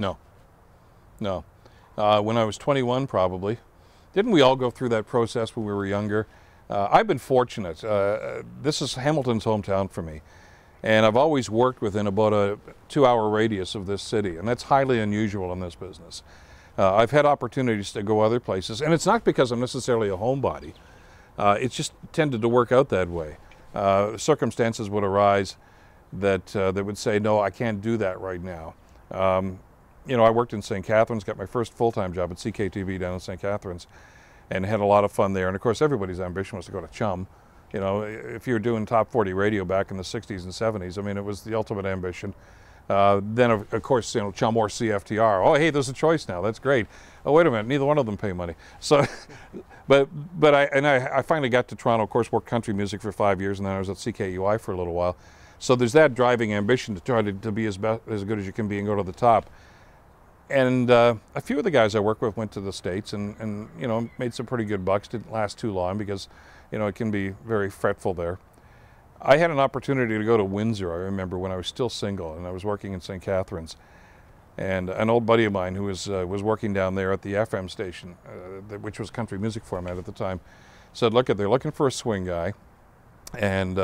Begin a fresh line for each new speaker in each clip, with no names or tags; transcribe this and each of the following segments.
No, no. When I was 21, probably. Didn't we all go through that process when we were younger? I've been fortunate. This is Hamilton's hometown for me. And I've always worked within about a 2-hour radius of this city, and that's highly unusual in this business. I've had opportunities to go other places, and it's not because I'm necessarily a homebody. It's just tended to work out that way. Circumstances would arise that would say, no, I can't do that right now. You know, I worked in St. Catharines, got my first full-time job at CKTV down in St. Catharines, and had a lot of fun there. And of course, everybody's ambition was to go to CHUM. You know, if you were doing top 40 radio back in the 60s and 70s, I mean, it was the ultimate ambition. Then, of course, you know, CHUM or CFTR. Oh, hey, there's a choice now. That's great. Oh, wait a minute. Neither one of them pay money. So, but I finally got to Toronto. Of course, worked country music for 5 years, and then I was at CKUI for a little while. So there's that driving ambition to try to be as good as you can be and go to the top. And a few of the guys I work with went to the States and you know, made some pretty good bucks. Didn't last too long because, you know, it can be very fretful there. I had an opportunity to go to Windsor, I remember, when I was still single, and I was working in St. Catharines. And an old buddy of mine who was working down there at the FM station, which was country music format at the time, said, look, they're looking for a swing guy. And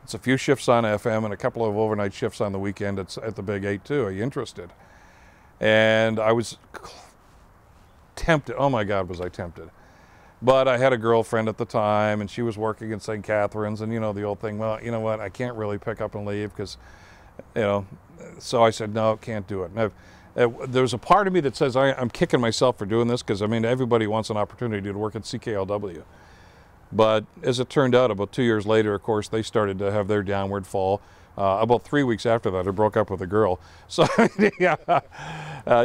it's a few shifts on FM and a couple of overnight shifts on the weekend at the Big 8 too. Are you interested? And I was tempted. Oh my God, was I tempted. But I had a girlfriend at the time, and she was working in St. Catharines, and you know the old thing, well, you know what, I can't really pick up and leave because, you know, so I said, no, can't do it. And there's a part of me that says I'm kicking myself for doing this because, I mean, everybody wants an opportunity to work at CKLW. But as it turned out, about 2 years later, of course, they started to have their downward fall. About 3 weeks after that, I broke up with a girl. So yeah,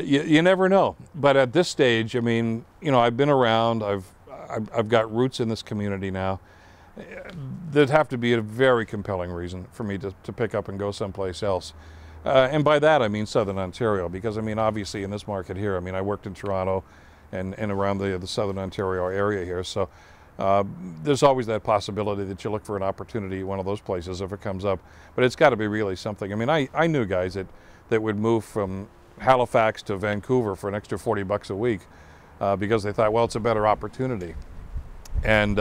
you never know. But at this stage, I mean, you know, I've been around. I've got roots in this community now. There'd have to be a very compelling reason for me to pick up and go someplace else. And by that, I mean Southern Ontario, because I mean, obviously in this market here, I mean, I worked in Toronto and around the Southern Ontario area here. So there's always that possibility that you look for an opportunity at one of those places if it comes up. But it's got to be really something. I mean, I knew guys that would move from Halifax to Vancouver for an extra 40 bucks a week because they thought, well, it's a better opportunity. And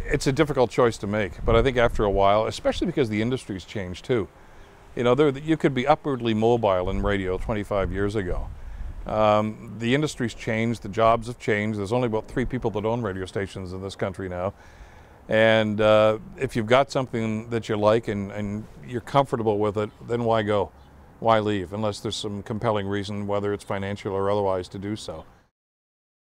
it's a difficult choice to make. But I think after a while, especially because the industry's changed too. You know, you could be upwardly mobile in radio 25 years ago. The industry's changed, the jobs have changed. There's only about 3 people that own radio stations in this country now. And if you've got something that you like and you're comfortable with it, then why go? Why leave? Unless there's some compelling reason, whether it's financial or otherwise, to do so.